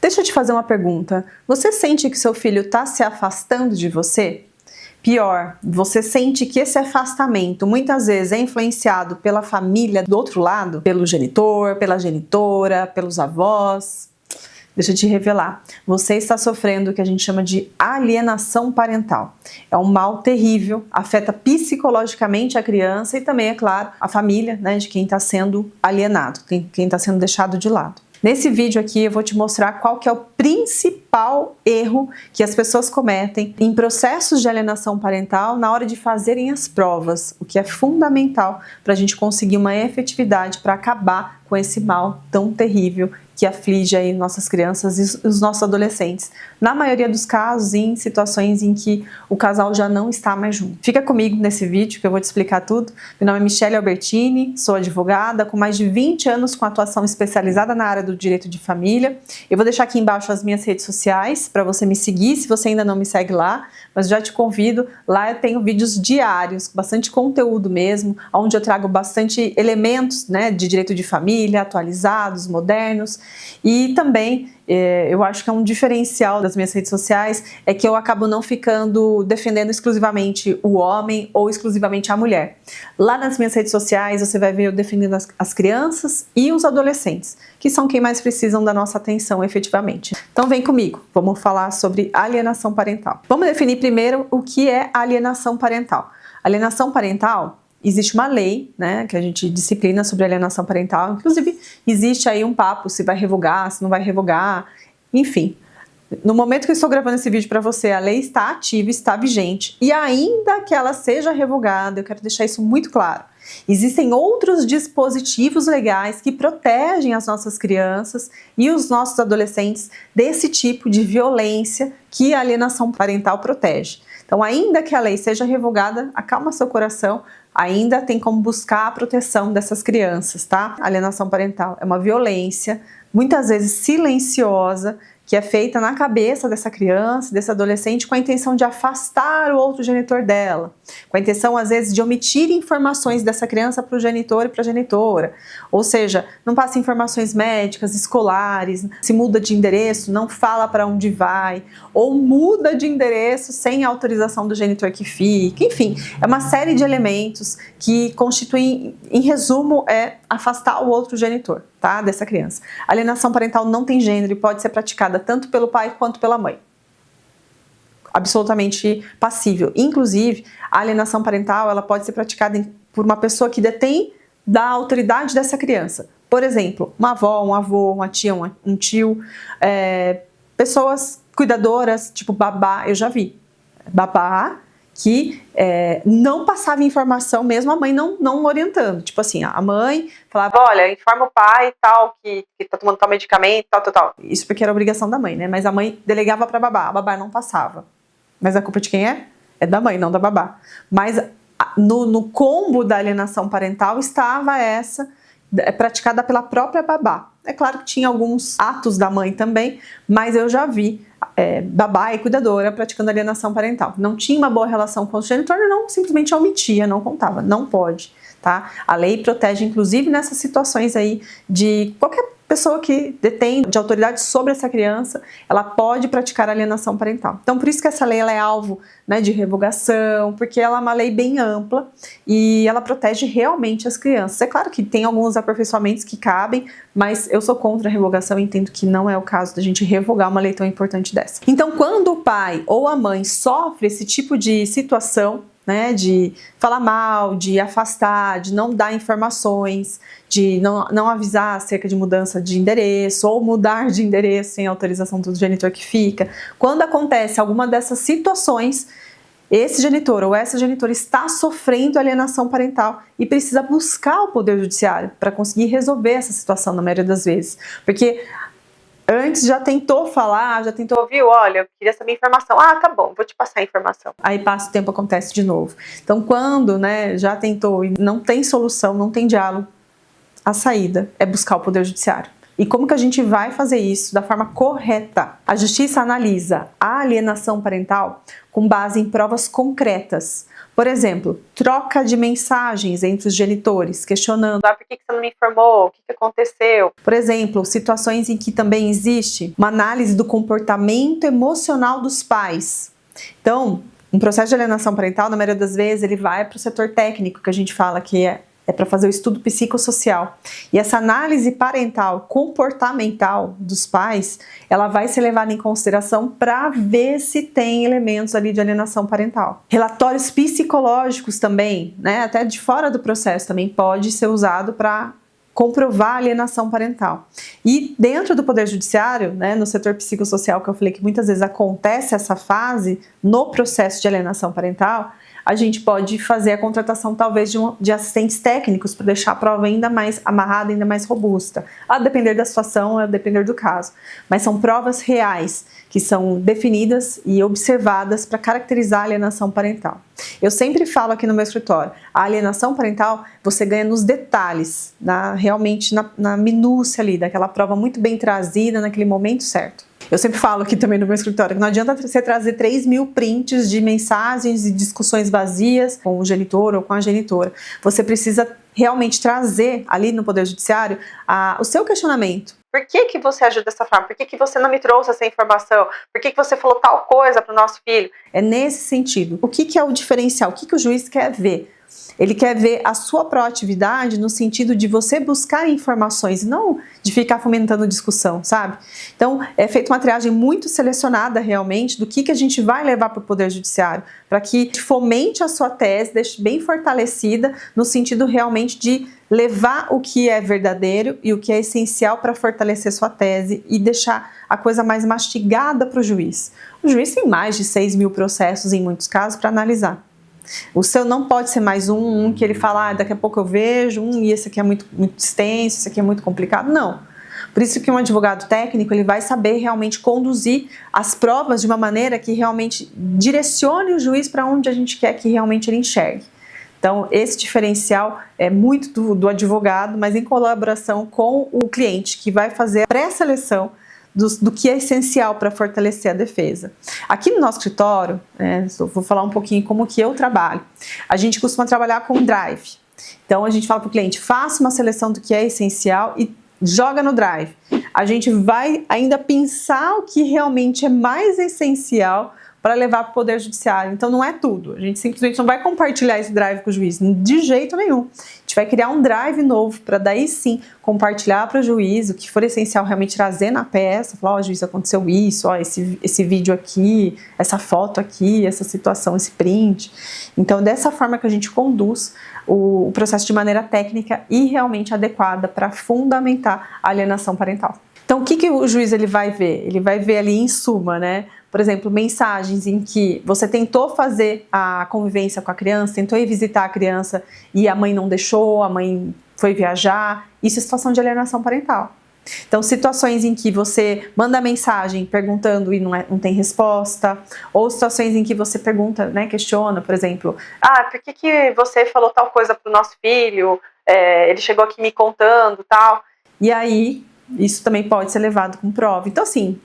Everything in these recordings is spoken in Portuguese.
Deixa eu te fazer uma pergunta. Você sente que seu filho está se afastando de você? Pior, você sente que esse afastamento muitas vezes é influenciado pela família do outro lado? Pelo genitor, pela genitora, pelos avós? Deixa eu te revelar. Você está sofrendo o que a gente chama de alienação parental. É um mal terrível, afeta psicologicamente a criança e também, é claro, a família, né, de quem está sendo alienado, quem está sendo deixado de lado. Nesse vídeo aqui eu vou te mostrar qual que é o principal erro que as pessoas cometem em processos de alienação parental na hora de fazerem as provas, o que é fundamental para a gente conseguir uma efetividade para acabar com esse mal tão terrível que aflige aí nossas crianças e os nossos adolescentes. Na maioria dos casos, em situações em que o casal já não está mais junto. Fica comigo nesse vídeo que eu vou te explicar tudo. Meu nome é Michele Albertini, sou advogada com mais de 20 anos com atuação especializada na área do direito de família. Eu vou deixar aqui embaixo as minhas redes sociais para você me seguir, se você ainda não me segue lá, mas já te convido. Lá eu tenho vídeos diários, bastante conteúdo mesmo, onde eu trago bastante elementos, né, de direito de família, atualizados, modernos. E também, eu acho que é um diferencial das minhas redes sociais, é que eu acabo não ficando defendendo exclusivamente o homem ou exclusivamente a mulher. Lá nas minhas redes sociais você vai ver eu defendendo as crianças e os adolescentes, que são quem mais precisam da nossa atenção efetivamente. Então vem comigo, vamos falar sobre alienação parental. Vamos definir primeiro o que é alienação parental. Alienação parental, existe uma lei, né, que a gente disciplina sobre alienação parental, inclusive existe aí um papo se vai revogar, se não vai revogar, enfim. No momento que eu estou gravando esse vídeo para você, a lei está ativa, está vigente, e ainda que ela seja revogada, eu quero deixar isso muito claro, existem outros dispositivos legais que protegem as nossas crianças e os nossos adolescentes desse tipo de violência que a alienação parental protege. Então, ainda que a lei seja revogada, acalma seu coração, ainda tem como buscar a proteção dessas crianças, tá? A alienação parental é uma violência, muitas vezes silenciosa, que é feita na cabeça dessa criança, desse adolescente, com a intenção de afastar o outro genitor dela, com a intenção, às vezes, de omitir informações dessa criança para o genitor e para a genitora, ou seja, não passa informações médicas, escolares, se muda de endereço, não fala para onde vai, ou muda de endereço sem autorização do genitor que fica, enfim, é uma série de elementos que constituem, em resumo, afastar o outro genitor, tá, dessa criança. A alienação parental não tem gênero e pode ser praticada tanto pelo pai quanto pela mãe. Absolutamente passível. Inclusive, a alienação parental ela pode ser praticada por uma pessoa que detém da autoridade dessa criança. Por exemplo, uma avó, um avô, uma tia, um tio, pessoas cuidadoras, tipo babá, eu já vi. Babá que não passava informação, mesmo a mãe não orientando. Tipo assim, a mãe falava, olha, informa o pai tal, que tá tomando tal medicamento, tal. Isso porque era obrigação da mãe, né? Mas a mãe delegava pra babá, a babá não passava. Mas a culpa de quem é? É da mãe, não da babá. Mas no combo da alienação parental estava essa, praticada pela própria babá. É claro que tinha alguns atos da mãe também, mas eu já vi babá e cuidadora praticando alienação parental. Não tinha uma boa relação com o genitor, não, simplesmente omitia, não contava, não pode, tá? A lei protege, inclusive, nessas situações aí de qualquer pessoa que detém de autoridade sobre essa criança, ela pode praticar alienação parental. Então, por isso que essa lei ela é alvo, né, de revogação, porque ela é uma lei bem ampla e ela protege realmente as crianças. É claro que tem alguns aperfeiçoamentos que cabem, mas eu sou contra a revogação e entendo que não é o caso da gente revogar uma lei tão importante dessa. Então, quando o pai ou a mãe sofre esse tipo de situação, né, de falar mal, de afastar, de não dar informações, de não avisar acerca de mudança de endereço ou mudar de endereço sem autorização do genitor que fica. Quando acontece alguma dessas situações, esse genitor ou essa genitora está sofrendo alienação parental e precisa buscar o Poder Judiciário para conseguir resolver essa situação na maioria das vezes. Porque antes já tentou falar, já tentou ouvir, olha, eu queria saber informação. Ah, tá bom, vou te passar a informação. Aí passa o tempo, acontece de novo. Então, quando, né, já tentou e não tem solução, não tem diálogo, a saída é buscar o Poder Judiciário. E como que a gente vai fazer isso da forma correta? A justiça analisa a alienação parental com base em provas concretas. Por exemplo, troca de mensagens entre os genitores, questionando: por que você não me informou? O que aconteceu? Por exemplo, situações em que também existe uma análise do comportamento emocional dos pais. Então, um processo de alienação parental, na maioria das vezes, ele vai para o setor técnico, que a gente fala que é para fazer o estudo psicossocial. E essa análise parental comportamental dos pais, ela vai ser levada em consideração para ver se tem elementos ali de alienação parental. Relatórios psicológicos também, né, até de fora do processo, também pode ser usado para comprovar a alienação parental. E dentro do Poder Judiciário, né, no setor psicossocial, que eu falei que muitas vezes acontece essa fase no processo de alienação parental, a gente pode fazer a contratação talvez de assistentes técnicos para deixar a prova ainda mais amarrada, ainda mais robusta, a depender da situação, a depender do caso. Mas são provas reais que são definidas e observadas para caracterizar a alienação parental. Eu sempre falo aqui no meu escritório, a alienação parental você ganha nos detalhes, realmente na minúcia ali, daquela prova muito bem trazida naquele momento certo. Eu sempre falo aqui também no meu escritório que não adianta você trazer 3.000 prints de mensagens e discussões vazias com o genitor ou com a genitora. Você precisa realmente trazer ali no Poder Judiciário o seu questionamento. Por que você agiu dessa forma? Por que você não me trouxe essa informação? Por que você falou tal coisa para o nosso filho? É nesse sentido. O que é o diferencial? O que o juiz quer ver? Ele quer ver a sua proatividade no sentido de você buscar informações, não de ficar fomentando discussão, sabe? Então, é feita uma triagem muito selecionada realmente do que a gente vai levar para o Poder Judiciário, para que fomente a sua tese, deixe bem fortalecida no sentido realmente de levar o que é verdadeiro e o que é essencial para fortalecer sua tese e deixar a coisa mais mastigada para o juiz. O juiz tem mais de 6.000 processos em muitos casos para analisar. O seu não pode ser mais um que ele fala, daqui a pouco eu vejo, e esse aqui é muito extenso, esse aqui é muito complicado. Não. Por isso que um advogado técnico ele vai saber realmente conduzir as provas de uma maneira que realmente direcione o juiz para onde a gente quer que realmente ele enxergue. Então, esse diferencial é muito do advogado, mas em colaboração com o cliente, que vai fazer a pré-seleção do que é essencial para fortalecer a defesa. Aqui no nosso escritório, vou falar um pouquinho como que eu trabalho. A gente costuma trabalhar com drive. Então a gente fala para o cliente, faça uma seleção do que é essencial e joga no drive. A gente vai ainda pensar o que realmente é mais essencial para levar para o Poder Judiciário. Então não é tudo. A gente simplesmente não vai compartilhar esse drive com o juiz, de jeito nenhum. A gente vai criar um drive novo para daí sim compartilhar para o juiz o que for essencial realmente trazer na peça, falar, juiz, aconteceu isso, esse vídeo aqui, essa foto aqui, essa situação, esse print. Então dessa forma que a gente conduz o processo de maneira técnica e realmente adequada para fundamentar a alienação parental. Então, o que o juiz ele vai ver? Ele vai ver ali em suma, né? Por exemplo, mensagens em que você tentou fazer a convivência com a criança, tentou ir visitar a criança e a mãe não deixou, a mãe foi viajar. Isso é situação de alienação parental. Então, situações em que você manda mensagem perguntando e não tem resposta, ou situações em que você pergunta, né, questiona, por exemplo, por que você falou tal coisa para o nosso filho? Ele chegou aqui me contando, tal. E aí, isso também pode ser levado com prova. Então, assim,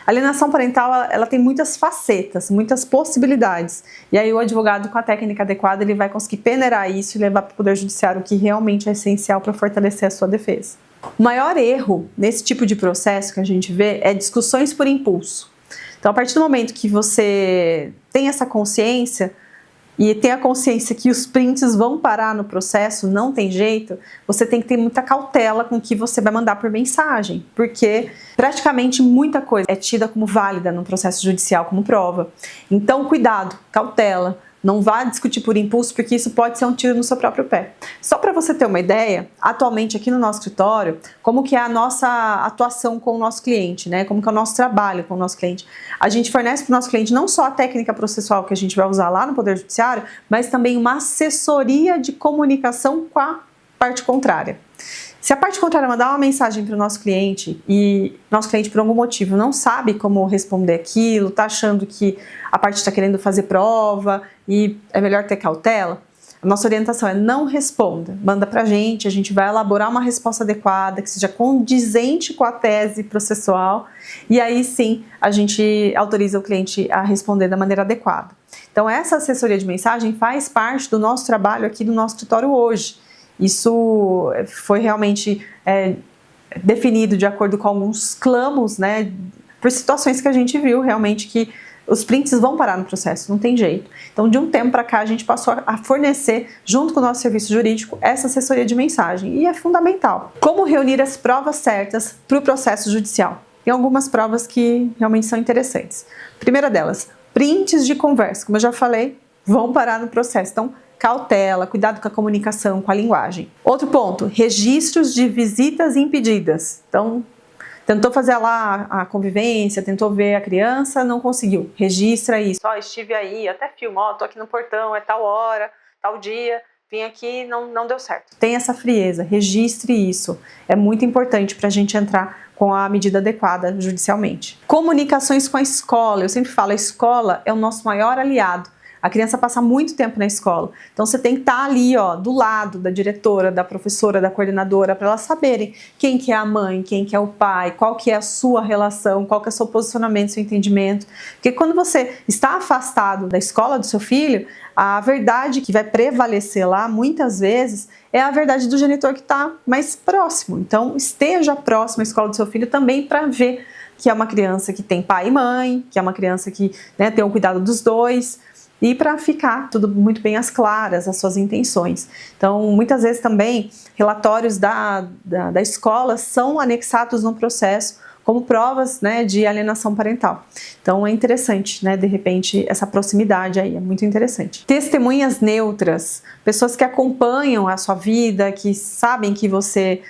a alienação parental, ela tem muitas facetas, muitas possibilidades. E aí o advogado, com a técnica adequada, ele vai conseguir peneirar isso e levar para o Poder Judiciário o que realmente é essencial para fortalecer a sua defesa. O maior erro nesse tipo de processo que a gente vê é discussões por impulso. Então, a partir do momento que você tem essa consciência e tem a consciência que os prints vão parar no processo, não tem jeito, você tem que ter muita cautela com o que você vai mandar por mensagem, porque praticamente muita coisa é tida como válida no processo judicial como prova. Então, cuidado, cautela. Não vá discutir por impulso, porque isso pode ser um tiro no seu próprio pé. Só para você ter uma ideia, atualmente aqui no nosso escritório, como que é a nossa atuação com o nosso cliente, né? Como que é o nosso trabalho com o nosso cliente. A gente fornece para o nosso cliente não só a técnica processual que a gente vai usar lá no Poder Judiciário, mas também uma assessoria de comunicação com a parte contrária. Se a parte contrária mandar uma mensagem para o nosso cliente e nosso cliente por algum motivo não sabe como responder aquilo, está achando que a parte está querendo fazer prova e é melhor ter cautela, a nossa orientação é não responda, manda pra gente, a gente vai elaborar uma resposta adequada, que seja condizente com a tese processual, e aí sim a gente autoriza o cliente a responder da maneira adequada. Então essa assessoria de mensagem faz parte do nosso trabalho aqui no nosso escritório hoje. Isso foi realmente definido de acordo com alguns clamos, né, por situações que a gente viu realmente que os prints vão parar no processo, não tem jeito. Então, de um tempo para cá, a gente passou a fornecer, junto com o nosso serviço jurídico, essa assessoria de mensagem, e é fundamental. Como reunir as provas certas para o processo judicial? Tem algumas provas que realmente são interessantes. Primeira delas, prints de conversa, como eu já falei, vão parar no processo. Então, cautela, cuidado com a comunicação, com a linguagem. Outro ponto, registros de visitas impedidas. Então, tentou fazer lá a convivência, tentou ver a criança, não conseguiu. Registra isso. Estive aí, até filma, tô aqui no portão, é tal hora, tal dia, vim aqui, não deu certo. Tem essa frieza, registre isso. É muito importante para a gente entrar com a medida adequada judicialmente. Comunicações com a escola. Eu sempre falo, a escola é o nosso maior aliado. A criança passa muito tempo na escola, então você tem que estar ali, do lado da diretora, da professora, da coordenadora, para elas saberem quem que é a mãe, quem que é o pai, qual que é a sua relação, qual que é o seu posicionamento, seu entendimento. Porque quando você está afastado da escola do seu filho, a verdade que vai prevalecer lá, muitas vezes, é a verdade do genitor que está mais próximo. Então, esteja próximo à escola do seu filho também para ver que é uma criança que tem pai e mãe, que é uma criança que, né, tem o cuidado dos dois, e para ficar tudo muito bem às claras, as suas intenções. Então, muitas vezes também, relatórios da escola são anexados no processo como provas, né, de alienação parental. Então, é interessante, né, de repente, essa proximidade aí, é muito interessante. Testemunhas neutras, pessoas que acompanham a sua vida, que sabem que você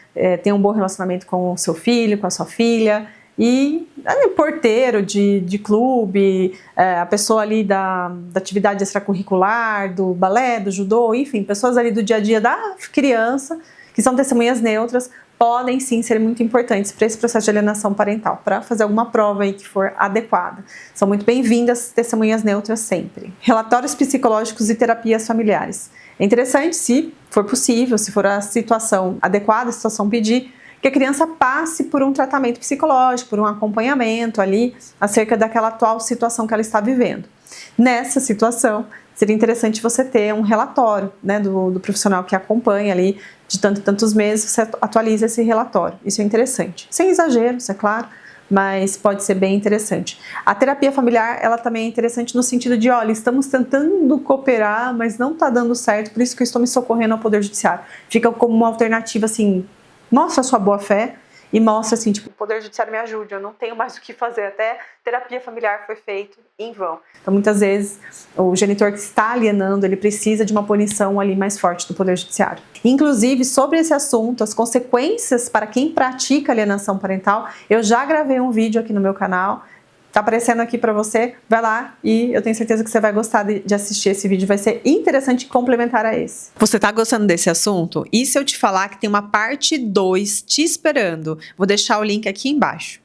tem um bom relacionamento com o seu filho, com a sua filha, e porteiro de clube, a pessoa ali da atividade extracurricular, do balé, do judô, enfim, pessoas ali do dia a dia da criança, que são testemunhas neutras, podem sim ser muito importantes para esse processo de alienação parental, para fazer alguma prova aí que for adequada. São muito bem-vindas testemunhas neutras sempre. Relatórios psicológicos e terapias familiares. É interessante, se for possível, se for a situação adequada, a situação pedir, que a criança passe por um tratamento psicológico, por um acompanhamento ali acerca daquela atual situação que ela está vivendo. Nessa situação, seria interessante você ter um relatório, né, do profissional que acompanha ali de tantos meses, você atualiza esse relatório. Isso é interessante. Sem exageros, é claro, mas pode ser bem interessante. A terapia familiar, ela também é interessante no sentido de, olha, estamos tentando cooperar, mas não está dando certo, por isso que eu estou me socorrendo ao Poder Judiciário. Fica como uma alternativa, assim, mostra a sua boa-fé e mostra assim, tipo, o Poder Judiciário me ajude, eu não tenho mais o que fazer, até terapia familiar foi feito em vão. Então, muitas vezes, o genitor que está alienando, ele precisa de uma punição ali mais forte do Poder Judiciário. Inclusive, sobre esse assunto, as consequências para quem pratica alienação parental, eu já gravei um vídeo aqui no meu canal, tá aparecendo aqui para você, vai lá e eu tenho certeza que você vai gostar de assistir esse vídeo, vai ser interessante e complementar a esse. Você tá gostando desse assunto? E se eu te falar que tem uma parte 2 te esperando? Vou deixar o link aqui embaixo.